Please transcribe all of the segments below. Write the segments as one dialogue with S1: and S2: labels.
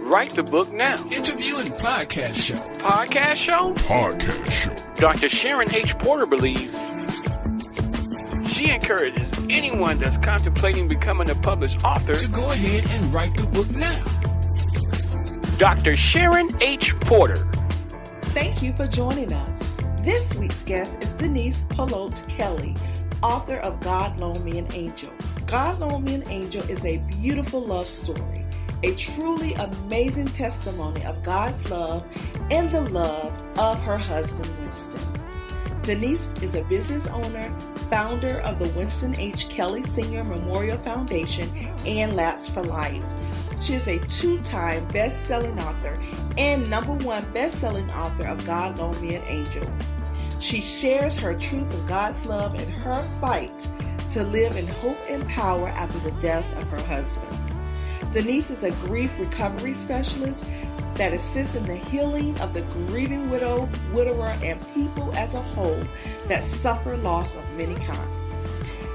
S1: Write the book now.
S2: Interview and podcast show.
S1: Podcast show?
S2: Podcast show.
S1: Dr. Sharon H. Porter believes she encourages anyone that's contemplating becoming a published author
S2: to go ahead and write the book now.
S1: Dr. Sharon H. Porter.
S3: Thank you for joining us. This week's guest is Denise Polote-Kelly, author of God Loaned Me an Angel. God Loaned Me an Angel is a beautiful love story, a truly amazing testimony of God's love and the love of her husband, Winston. Denise is a business owner, founder of the Winston H. Kelly Senior Memorial Foundation and Labs for Life. She is a two-time best-selling author and #1 best-selling author of God Loaned Me an Angel. She shares her truth of God's love and her fight to live in hope and power after the death of her husband. Denise is a grief recovery specialist that assists in the healing of the grieving widow, widower, and people as a whole that suffer loss of many kinds.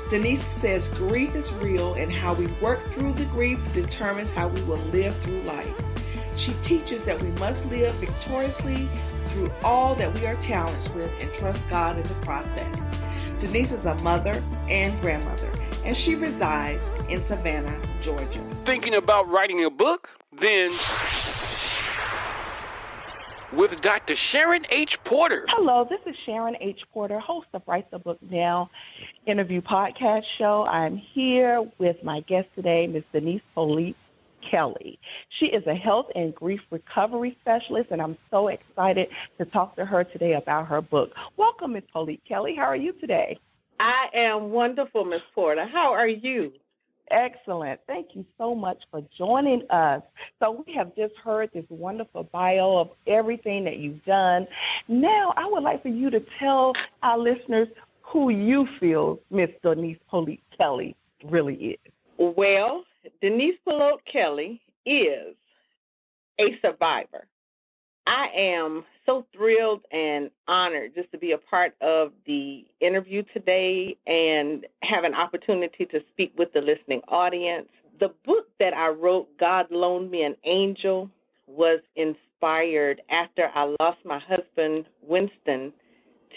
S3: Denise says grief is real and how we work through the grief determines how we will live through life. She teaches that we must live victoriously through all that we are challenged with and trust God in the process. Denise is a mother and grandmother, and she resides in Savannah, Georgia.
S1: Thinking about writing a book? Then with Dr. Sharon H. Porter.
S4: Hello, this is Sharon H. Porter, host of Write the Book Now interview podcast show. I'm here with my guest today, Ms. Denise Polote-Kelly. She is a health and grief recovery specialist, and I'm so excited to talk to her today about her book. Welcome, Ms. Polote-Kelly. How are you today?
S5: I am wonderful, Ms. Porter. How are you?
S4: Excellent. Thank you so much for joining us. So we have just heard this wonderful bio of everything that you've done. Now I would like for you to tell our listeners who you feel Miss Denise Polote-Kelly really is.
S5: Well, Denise Polote-Kelly is a survivor. I am so thrilled and honored just to be a part of the interview today and have an opportunity to speak with the listening audience. The book that I wrote, God Loaned Me an Angel, was inspired after I lost my husband, Winston,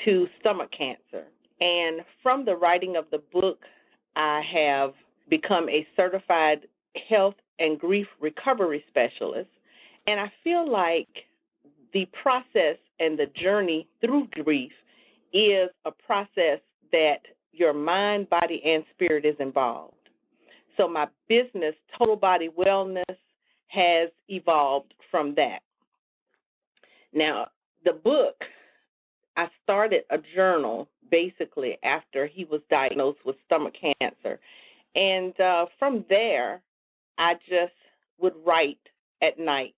S5: to stomach cancer. And from the writing of the book, I have become a certified health and grief recovery specialist. And I feel like the process and the journey through grief is a process that your mind, body, and spirit is involved. So my business, Total Body Wellness, has evolved from that. Now, the book, I started a journal basically after he was diagnosed with stomach cancer. And from there, I just would write at night.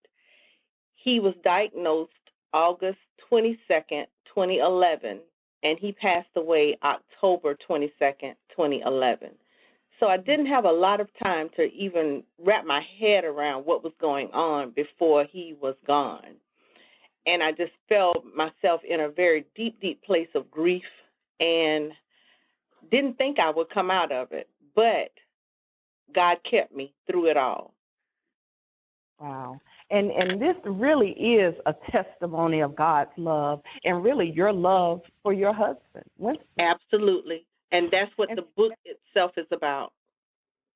S5: He was diagnosed August 22nd, 2011, and he passed away October 22nd, 2011. So I didn't have a lot of time to even wrap my head around what was going on before he was gone. And I just felt myself in a very deep, deep place of grief and didn't think I would come out of it. But God kept me through it all.
S4: Wow. And this really is a testimony of God's love and really your love for your husband, Winston.
S5: Absolutely. And that's what the book itself is about,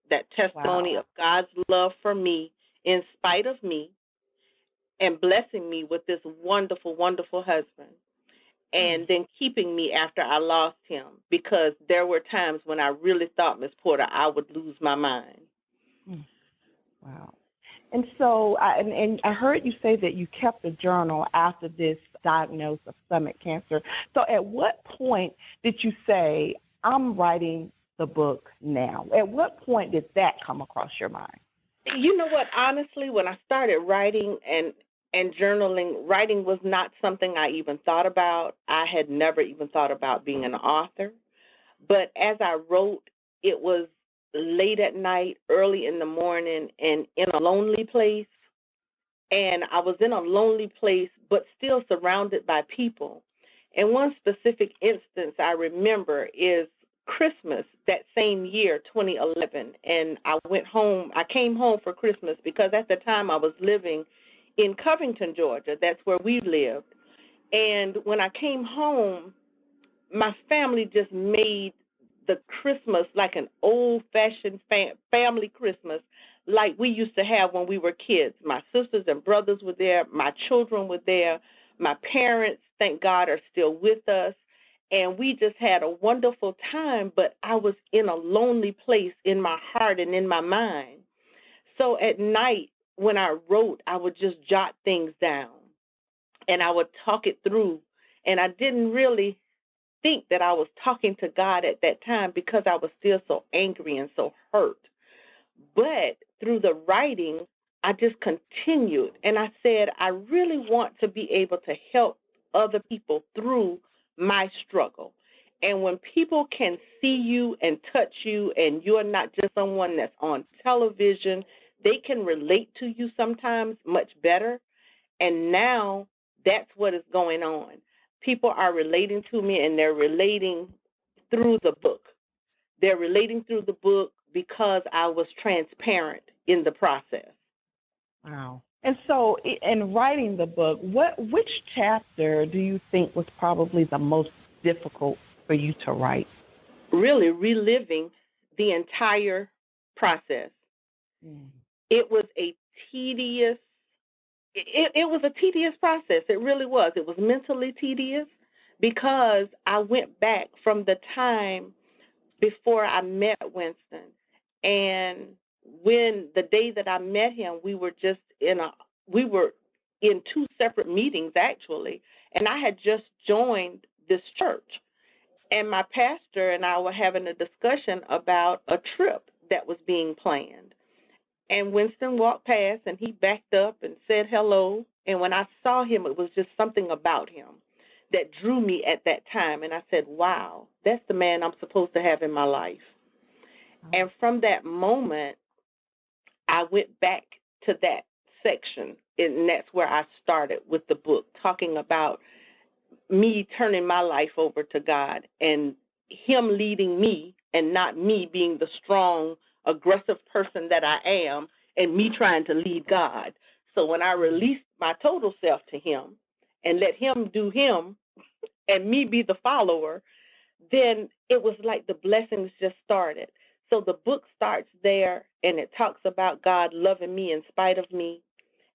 S5: that testimony of God's love for me in spite of me and blessing me with this wonderful, wonderful husband and then keeping me after I lost him, because there were times when I really thought, Ms. Porter, I would lose my mind.
S4: Wow. And so I heard you say that you kept a journal after this diagnosis of stomach cancer. So at what point did you say, I'm writing the book now? At what point did that come across your mind?
S5: You know what? Honestly, when I started writing and journaling, writing was not something I even thought about. I had never even thought about being an author. But as I wrote, it was late at night, early in the morning, and in a lonely place. And I was in a lonely place, but still surrounded by people. And one specific instance I remember is Christmas that same year, 2011, and I came home for Christmas because at the time I was living in Covington, Georgia. That's where we lived. And when I came home, my family just made the Christmas like an old-fashioned family Christmas like we used to have when we were kids. My sisters and brothers were there. My children were there. My parents, thank God, are still with us. And we just had a wonderful time, but I was in a lonely place in my heart and in my mind. So at night when I wrote, I would just jot things down, and I would talk it through. And I didn't really think that I was talking to God at that time because I was still so angry and so hurt. But through the writing, I just continued, and I said, I really want to be able to help other people through my struggle. And when people can see you and touch you, and you're not just someone that's on television, they can relate to you sometimes much better. And now that's what is going on. People are relating to me, and they're relating through the book. They're relating through the book because I was transparent in the process.
S4: Wow. And so in writing the book, which chapter do you think was probably the most difficult for you to write?
S5: Really reliving the entire process. It was a tedious It was a tedious process. It really was. It was mentally tedious because I went back from the time before I met Winston. And when the day that I met him, we were in two separate meetings, actually, and I had just joined this church. And my pastor and I were having a discussion about a trip that was being planned. And Winston walked past, and he backed up and said hello. And when I saw him, it was just something about him that drew me at that time. And I said, wow, that's the man I'm supposed to have in my life. And from that moment, I went back to that section, and that's where I started with the book, talking about me turning my life over to God and him leading me and not me being the strong, aggressive person that I am and me trying to lead God. So when I released my total self to him and let him do him and me be the follower, then it was like the blessings just started. So the book starts there, and it talks about God loving me in spite of me.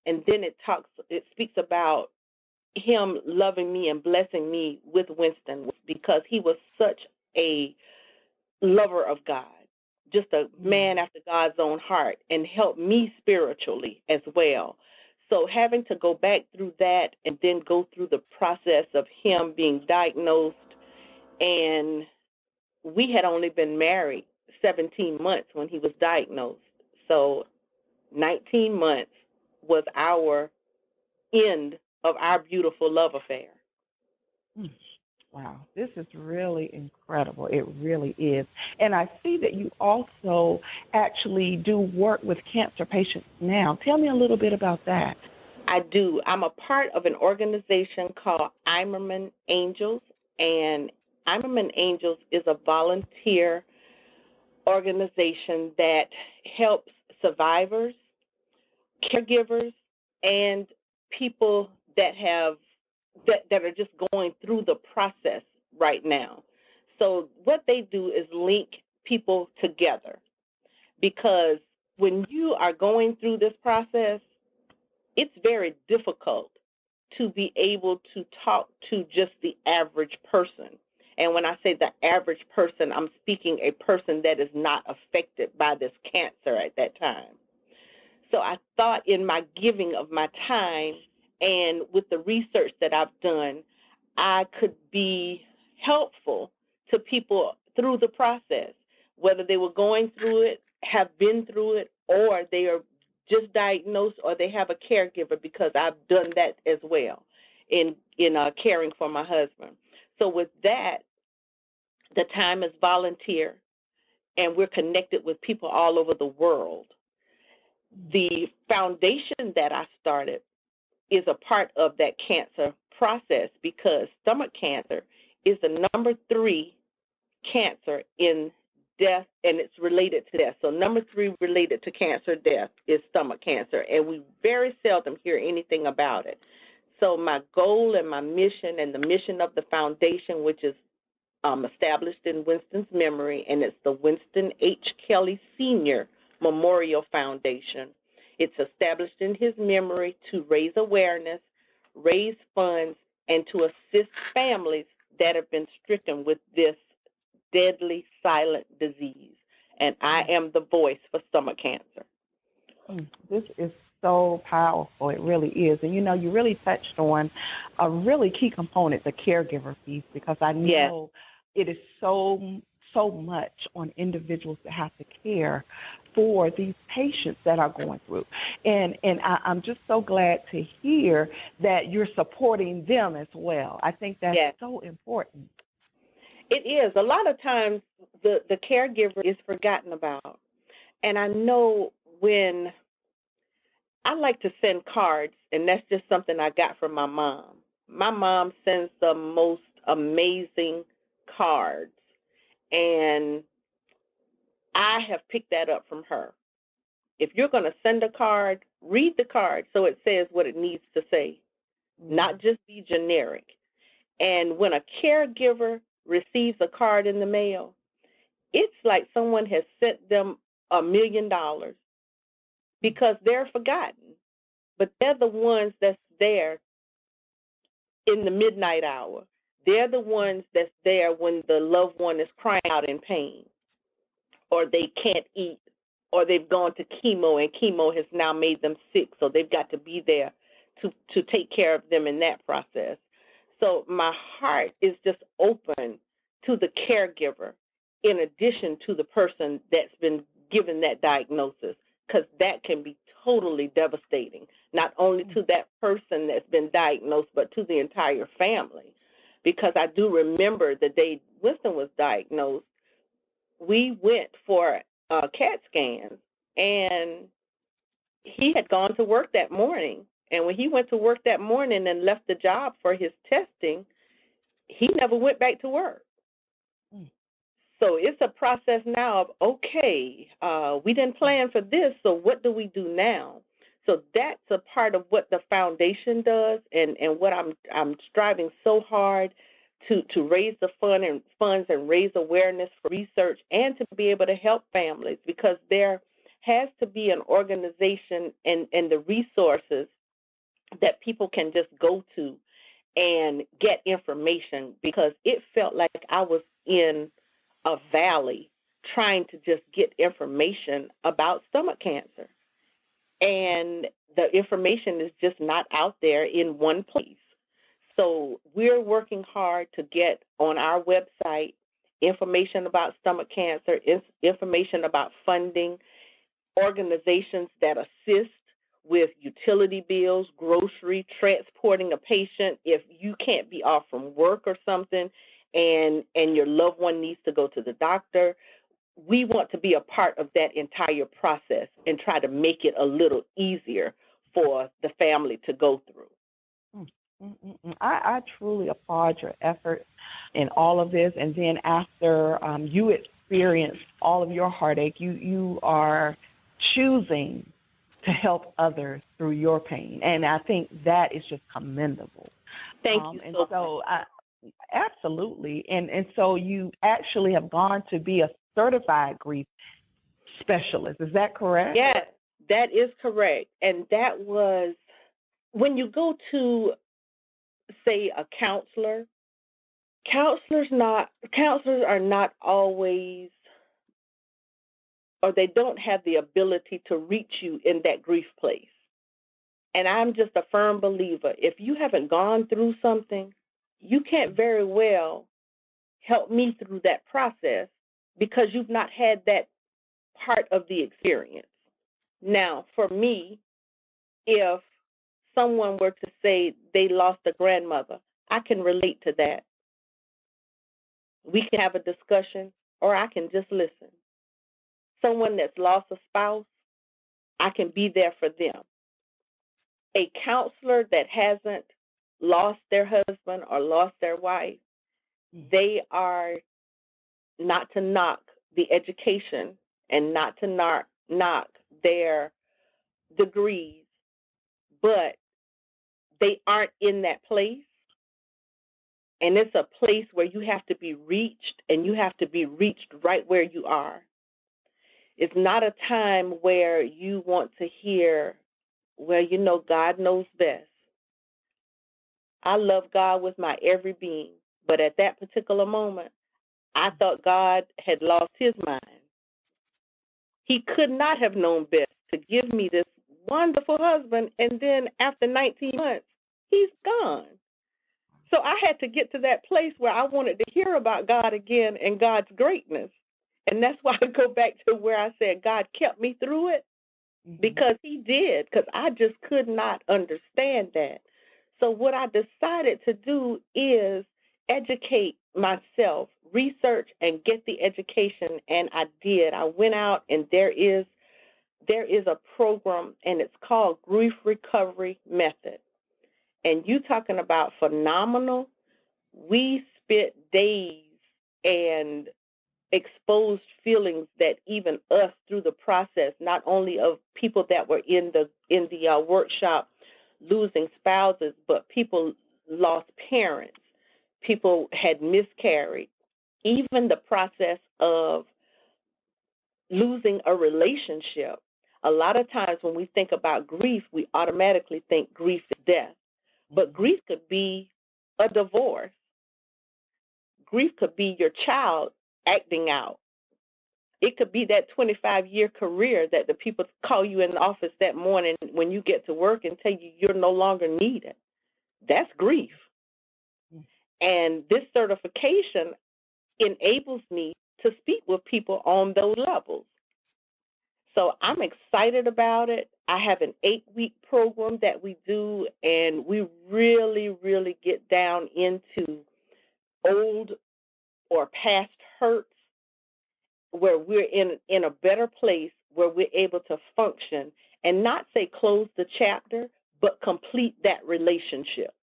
S5: And then it speaks about him loving me and blessing me with Winston because he was such a lover of God, just a man after God's own heart, and helped me spiritually as well. So having to go back through that and then go through the process of him being diagnosed, and we had only been married 17 months when he was diagnosed. So 19 months was our end of our beautiful love affair.
S4: Wow, this is really incredible. It really is. And I see that you also actually do work with cancer patients now. Tell me a little bit about that.
S5: I do. I'm a part of an organization called Imerman Angels, and Imerman Angels is a volunteer organization that helps survivors, caregivers, and people that are just going through the process right now. So what they do is link people together, because when you are going through this process, it's very difficult to be able to talk to just the average person. And when I say the average person, I'm speaking a person that is not affected by this cancer at that time. So I thought in my giving of my time and with the research that I've done, I could be helpful to people through the process, whether they were going through it, have been through it, or they are just diagnosed, or they have a caregiver, because I've done that as well in caring for my husband. So with that, the time is volunteer, and we're connected with people all over the world. The foundation that I started is a part of that cancer process, because stomach cancer is the number 3 cancer in death, and it's related to death. So number 3 related to cancer death is stomach cancer, and we very seldom hear anything about it. So my goal and my mission and the mission of the foundation, which is established in Winston's memory, and it's the Winston H. Kelly Sr. Memorial Foundation. It's established in his memory to raise awareness, raise funds, and to assist families that have been stricken with this deadly silent disease. And I am the voice for stomach cancer.
S4: This is so powerful. It really is. And, you really touched on a really key component, the caregiver piece, because I know it is so much on individuals that have to care for these patients that are going through. And I'm just so glad to hear that you're supporting them as well. I think that's so important.
S5: It is. A lot of times the caregiver is forgotten about. And I know when I like to send cards, and that's just something I got from my mom. My mom sends the most amazing cards, and I have picked that up from her. If you're going to send a card, read the card so it says what it needs to say, not just be generic. And when a caregiver receives a card in the mail, it's like someone has sent them $1 million because they're forgotten. But they're the ones that's there in the midnight hour. They're the ones that's there when the loved one is crying out in pain, or they can't eat, or they've gone to chemo, and chemo has now made them sick, so they've got to be there to take care of them in that process. So my heart is just open to the caregiver in addition to the person that's been given that diagnosis, because that can be totally devastating, not only to that person that's been diagnosed, but to the entire family. Because I do remember the day Winston was diagnosed, we went for CAT scans, and he had gone to work that morning. And when he went to work that morning and left the job for his testing, he never went back to work. So it's a process now of, okay, we didn't plan for this, so what do we do now? So that's a part of what the foundation does, and what I'm striving so hard to raise the funds and raise awareness for research and to be able to help families, because there has to be an organization and the resources that people can just go to and get information, because it felt like I was in a valley trying to just get information about stomach cancer. And the information is just not out there in one place. So we're working hard to get on our website information about stomach cancer, information about funding, organizations that assist with utility bills, grocery, transporting a patient. If you can't be off from work or something and your loved one needs to go to the doctor, we want to be a part of that entire process and try to make it a little easier for the family to go through.
S4: I truly applaud your efforts in all of this. And then after you experience all of your heartache, you are choosing to help others through your pain. And I think that is just commendable.
S5: Thank you
S4: and
S5: so much.
S4: Absolutely. And so you actually have gone to be a certified grief specialist. Is that correct?
S5: Yes, that is correct. And that was when you go to, say, a counselor. Counselors are not always, or they don't have the ability to reach you in that grief place. And I'm just a firm believer, if you haven't gone through something, you can't very well help me through that process because you've not had that part of the experience. Now, for me, if someone were to say they lost a grandmother, I can relate to that. We can have a discussion, or I can just listen. Someone that's lost a spouse, I can be there for them. A counselor that hasn't lost their husband or lost their wife, they are not to knock the education and not to knock their degrees, but they aren't in that place. And it's a place where you have to be reached, and you have to be reached right where you are. It's not a time where you want to hear, well, you know, God knows best. I love God with my every being, but at that particular moment, I thought God had lost his mind. He could not have known best to give me this wonderful husband, and then after 19 months, he's gone. So I had to get to that place where I wanted to hear about God again and God's greatness. And that's why I go back to where I said God kept me through it, because he did, because I just could not understand that. So what I decided to do is educate myself, research, and get the education, and I did. I went out, and there is a program, and it's called Grief Recovery Method. And you talking about phenomenal, we spent days and exposed feelings that even us through the process, not only of people that were in the workshop losing spouses, but people lost parents, people had miscarried, even the process of losing a relationship. A lot of times when we think about grief, we automatically think grief is death. But grief could be a divorce. Grief could be your child acting out. It could be that 25-year career that the people call you in the office that morning when you get to work and tell you you're no longer needed. That's grief. And this certification enables me to speak with people on those levels. So I'm excited about it. I have an 8-week program that we do, and we really, really get down into old or past hurts, where we're in a better place, where we're able to function and not say close the chapter, but complete that relationship.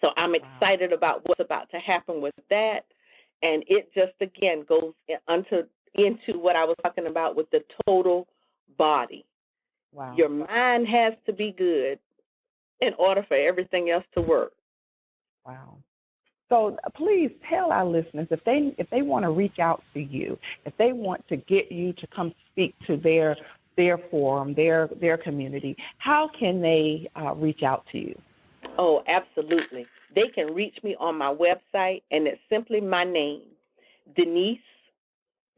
S5: So I'm excited about what's about to happen with that. And it just, again, goes into what I was talking about with the total body.
S4: Wow.
S5: Your mind has to be good in order for everything else to work.
S4: Wow. So please tell our listeners, if they want to reach out to you, if they want to get you to come speak to their forum, their community, how can they reach out to you?
S5: Oh, absolutely. They can reach me on my website, and it's simply my name, Denise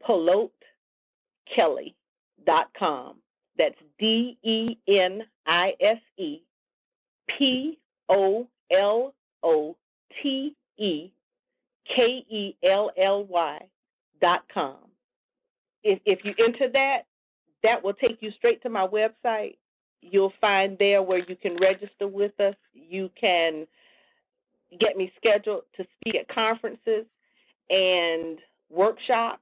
S5: Polote-Kelly.com. That's DenisPolotely.com. If you enter that will take you straight to my website. You'll find there where you can register with us. You can get me scheduled to speak at conferences and workshops.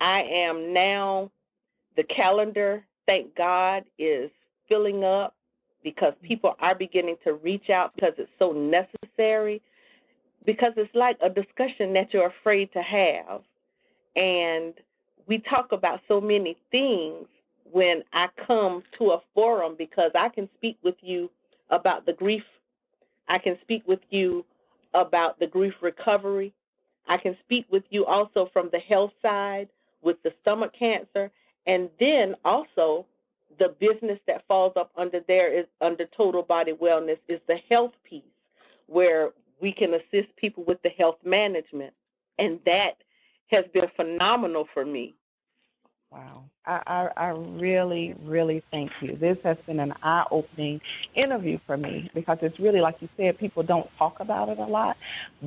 S5: I am now, the calendar, thank God, is filling up because people are beginning to reach out because it's so necessary, because it's like a discussion that you're afraid to have. And we talk about so many things when I come to a forum, because I can speak with you about the grief. I can speak with you about the grief recovery. I can speak with you also from the health side with the stomach cancer, and then also the business that falls up under there is under total body wellness is the health piece, where we can assist people with the health management, and that has been phenomenal for me.
S4: Wow. I really, really thank you. This has been an eye-opening interview for me, because it's really, like you said, people don't talk about it a lot.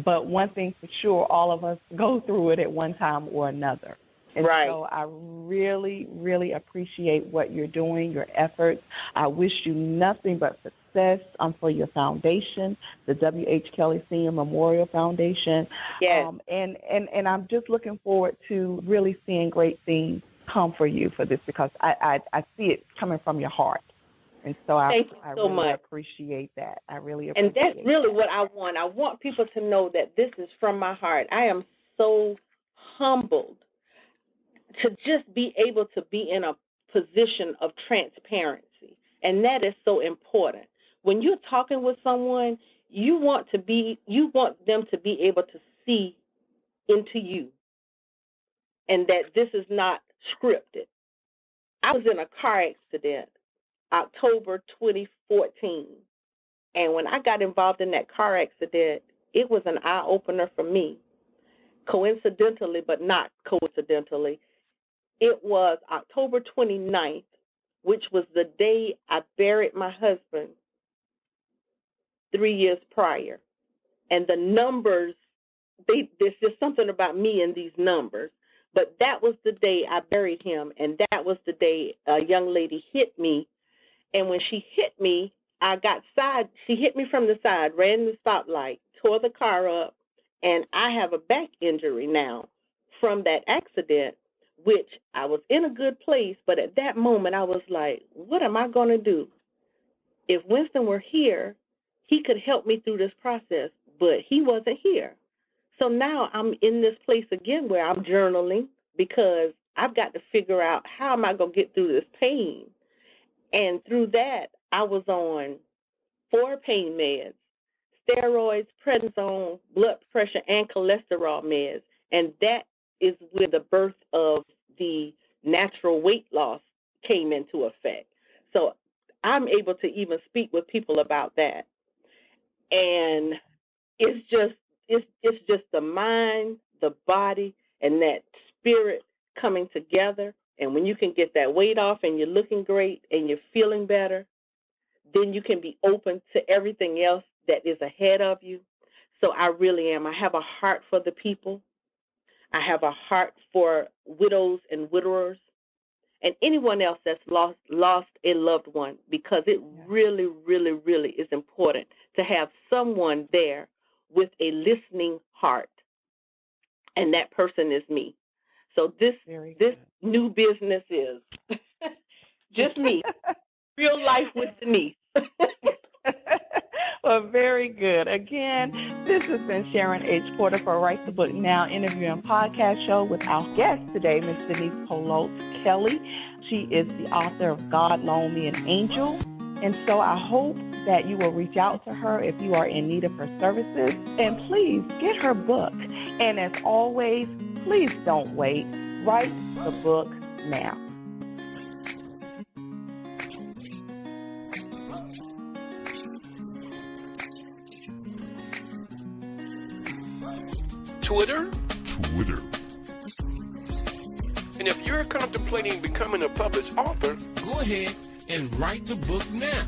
S4: But one thing for sure, all of us go through it at one time or another. And
S5: right.
S4: So I really, really appreciate what you're doing, your efforts. I wish you nothing but success for your foundation, the W.H. Kelly Senior Memorial Foundation.
S5: Yes.
S4: And I'm just looking forward to really seeing great things come for you for this, because I see it coming from your heart. And so I really
S5: much.
S4: appreciate that. I really appreciate
S5: that. And that's really what I want. I want people to know that this is from my heart. I am so humbled to just be able to be in a position of transparency. And that is so important. When you're talking with someone, you want them to be able to see into you, and that this is not scripted. I was in a car accident October 2014, and when I got involved in that car accident, it was an eye-opener for me. Coincidentally, but not coincidentally, it was October 29th, which was the day I buried my husband 3 years prior. And the numbers, there's just something about me and these numbers. But that was the day I buried him, and that was the day a young lady hit me. And when she hit me, she hit me from the side, ran the stoplight, tore the car up, and I have a back injury now from that accident, which I was in a good place, but at that moment I was like, what am I going to do? If Winston were here, he could help me through this process, but he wasn't here. So now I'm in this place again where I'm journaling because I've got to figure out how am I going to get through this pain. And through that, I was on 4 pain meds, steroids, prednisone, blood pressure, and cholesterol meds. And that is where the birth of the natural weight loss came into effect. So I'm able to even speak with people about that. And it's just the mind, the body, and that spirit coming together. And when you can get that weight off and you're looking great and you're feeling better, then you can be open to everything else that is ahead of you. So I really am. I have a heart for the people. I have a heart for widows and widowers and anyone else that's lost a loved one, because it really, really, really is important to have someone there with a listening heart, and that person is me. So this new business is just me, real life with Denise.
S4: Well, very good. Again, this has been Sharon H. Porter for Write the Book Now interview and podcast show with our guest today, Ms. Denise Polote-Kelly. She is the author of God Loaned Me an Angel. And so I hope that you will reach out to her if you are in need of her services. And please get her book. And as always, please don't wait. Write the book now.
S1: Twitter. And if you're contemplating becoming a published author,
S2: Go ahead and write the book now.